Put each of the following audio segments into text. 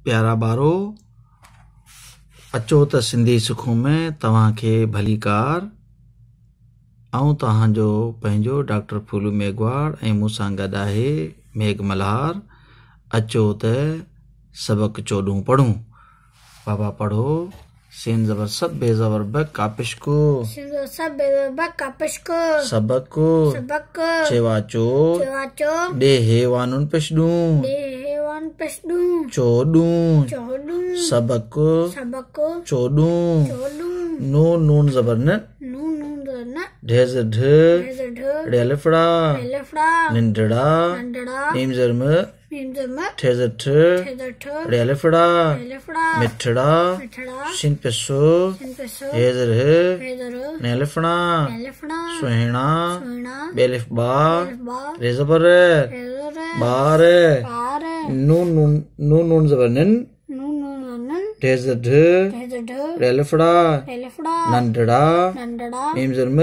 प्यारा ॿारो, अचो त सिंधी सिखूं में तव्हांखे भली कार। ऐं तव्हांजो पंहिंजो डॉक्टर फूलू मेघवाड़ ऐं मूंसां गॾु आहे मेघ मल्हार। अचो त सबक चोॾूं पढ़ूं। बाबा पढ़ो। सिन ज़बर सब बे ज़बर ब कापिश को सबक चेवा चो डे हे वानुन पेशडूं चोडूं सबक चोडूं नून नून ज़बर न ढेज़ ढ डेलफड़ा निंडड़ा नीम ज़रम ठेज़ ठ डेलफड़ा मिठड़ा शिन पेसो हेज़ रह नेलफड़ा सुहेना बेलिफ बा रेज़बर बार नून नून ज़बर निन ठेज़ ढ डेलफड़ा नंडड़ा नीम ज़रम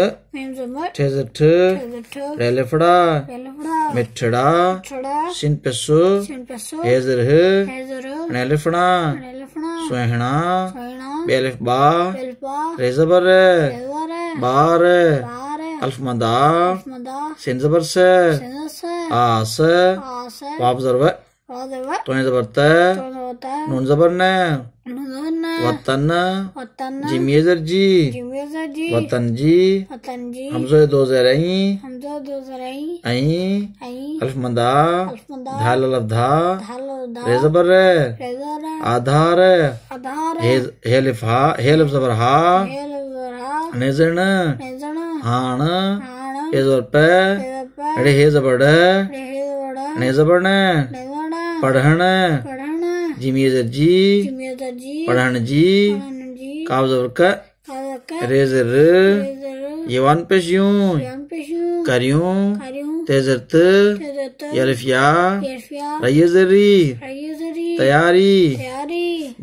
ठेज़ ठ डेलफड़ा मिठड़ा शिन पेसो हेज़ रह नेलफड़ा सुहेना बेलिफ बा रेज़बर बार अल्फ मदा सिन ज़बर से आस वाब ज़रब तो ज़बर त नून ज़बर न वतन जिम येज़र जी वतन जी हमज़ो दो ज़रई अल्फ मदा धाल अल्फ धा रेज़बर आधार हेलिफ ज़बर हा नेज़न हाण हेज़बर पे अड़े हे ज़बर नेज़बर न पढ़न जिम येज़र जी पढ़न जी काव ज़बर क रेज़र येवान पेशियूं करियूं तेज़रत यलिफिया रयज़री तैयारी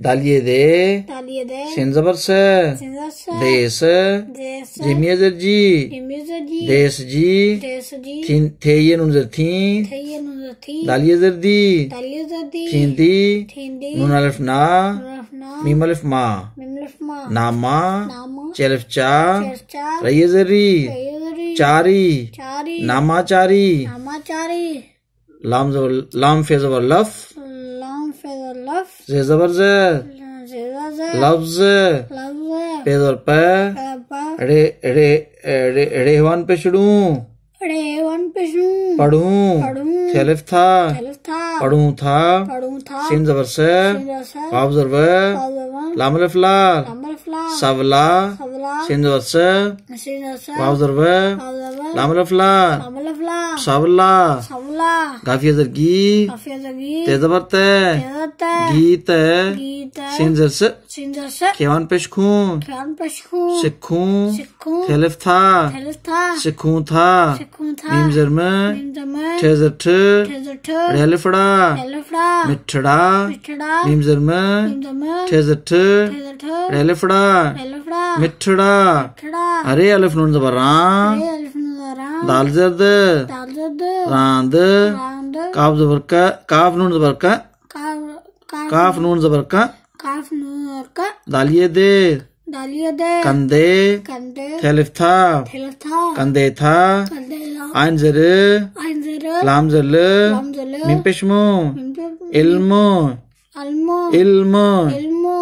दालिये दे सिन ज़बर से देश जिम येज़र जी देश जी थे ये नून ज़र थी दालिये ज़र दी थींदी नून अलिफ ना मीम अलिफ मा नामा चलिफ चा रयज़री चारी नामाचारी लाम फे ज़बर लफ जे ज़बर ज़ लफ्ज़ पे ज़बर पे अड़े हवान पेशडूं पढ़ूं थेलिफ था पढ़ूं था सिन ज़बर से वाव ज़रब लाम अलिफ ला सवला सिन ज़बर से वाव ज़रब लाम अलिफ ला सवला गाफ येज़र गी ते ज़बर ते गीत सिन ज़र से खेवान पेशखूं सिखूं थेलिफ था सिखूं था नीम ज़रम ठेज़र ठ डेलफड़ा मिठड़ा नीम ज़रम ठेज़र ठ डेलफड़ा मिठड़ा अरे अलिफ नून ज़बर दाल ज़र्द रांद काफ ज़बर का काफ नून ज़बर का काफ नून ज़बर का दालिये दे कंदे थेलिफ था कंदे था आइन ज़र लाम ज़ल मीम पेशमो इल्म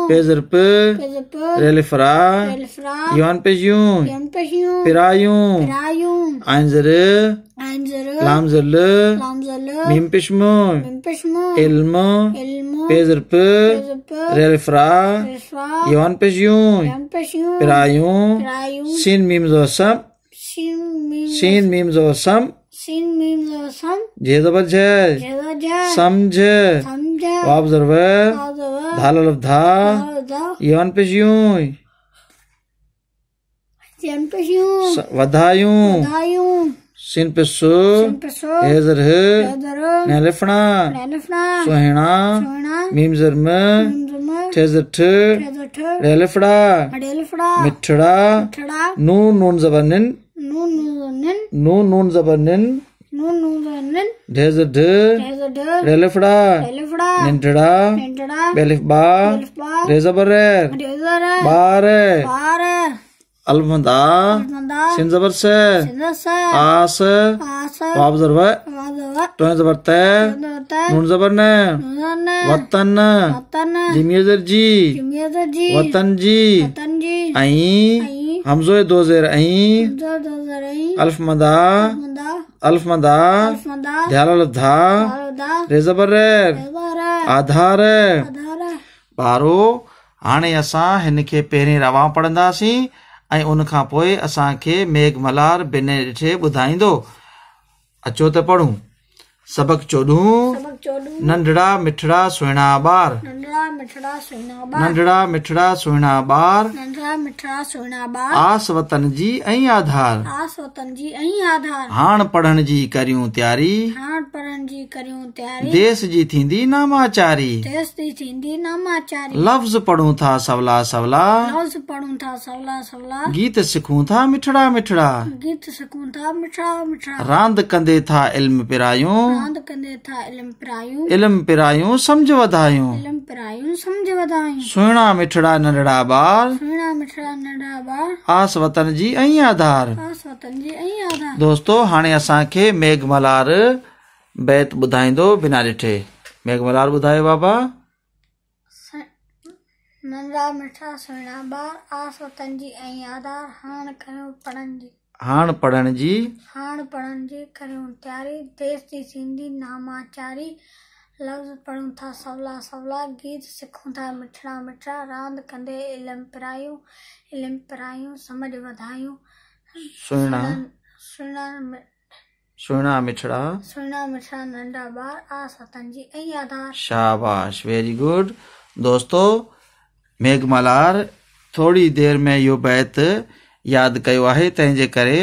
पेज़र प रेलिफरा युवान पेशियूं पिरायूं आइन ज़र लाम ज़ल मीम पेशमो इल्म पेज़र प रेलिफरा युवान पेशियूं पिरायूं सिन मीम ज़बर सम जे ज़बर झ समझ वाब ज़रब धाल अलिफ धा युवान पेशियूं वधायूं सिन पेसो हेज़र नेलफड़ा सुहेना मीम ज़रम ठेज़र ठ डेलफड़ा मिठड़ा नून ज़बर निन ढेज़ ढ रेलिफड़ा निंढड़ा बेलिफ बा रेज़ बर बार अलमदा सिन ज़बर से आस वाब ज़बर तो ज़बर ते नून ज़बर ने वतन जिमियज़र जी वतन जी आई हमज़ो दो ज़ेर आई अल्फ मदा ध्याल धा रेज़ बर आधार बारो हाणे असां हिन खे पहिरीं रवां पढ़ंदासीं ऐं उन खां पोइ असांखे मेघमल्हार बिने ॾिठे ॿुधाईंदो। अचो त पढ़ूं। सबक चोॾहं नंढड़ा मिठड़ा सुहिणा ॿार नंढड़ा मिठड़ा सुहिणा ॿार आस वतन जी ऐं आधार हाण पढ़ण जी करियूं तयारी देश जी थींदी नामाचारी लफ़्ज़ पढ़ूं था सवला सवला गीत सिखूं था मिठड़ा मिठड़ा रांद कंदे था इल्म पिरायूं इल्म पिरायूं समझ वधायूं सुहिणा मिठड़ा नंढड़ा ॿार आस वतन जी ऐं आधार। दोस्तो हाणे असांखे मेघमल्हार बैत ॿुधाईंदो बिना ॾिठे। मेघमल्हार ॿुधायो बाबा। नंढड़ा मिठड़ा सुहिणा ॿार आस वतन जी ऐं आधार हाण पढ़ण जी करियूं तयारी देश जी थींदी नामाचारी लफ़्ज़ पढ़ूं था सवला सवला गीत सिखूं था मिठड़ा मिठड़ा रांद कंदे इल्म पिरायूं समझ वधायूं सुहिणा मिठड़ा नंढड़ा ॿार आस वतन जी ऐं आधार। शाबाश वेरी गुड। दोस्तो मेघमल्हार थोड़ी देर में इहो बैत यादि कयो आहे तंहिंजे करे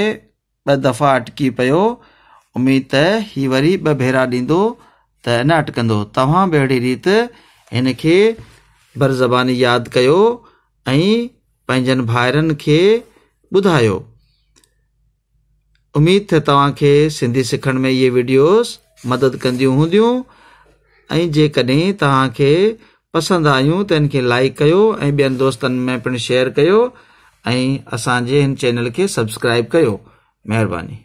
2 दफ़ा अटकी पियो। उम्मीद त ही वरी 2 भेरा ॾींदो त न अटकंदो। तव्हां बि अहिड़ी रीति हिन खे बरज़बानी यादि कयो ऐं पंहिंजनि भाइरनि खे ॿुधायो। उम्मीद थे तव्हांखे सिंधी सिखण में इहे वीडियोस मदद कंदियूं हूंदियूं ऐं जेकॾहिं तव्हांखे पसंदि आयूं त इनखे लाइक कयो ऐं ॿियनि दोस्तनि में पिणु शेयर कयो ऐं असांजे हिन चैनल खे सब्सक्राइब कयो। महिरबानी।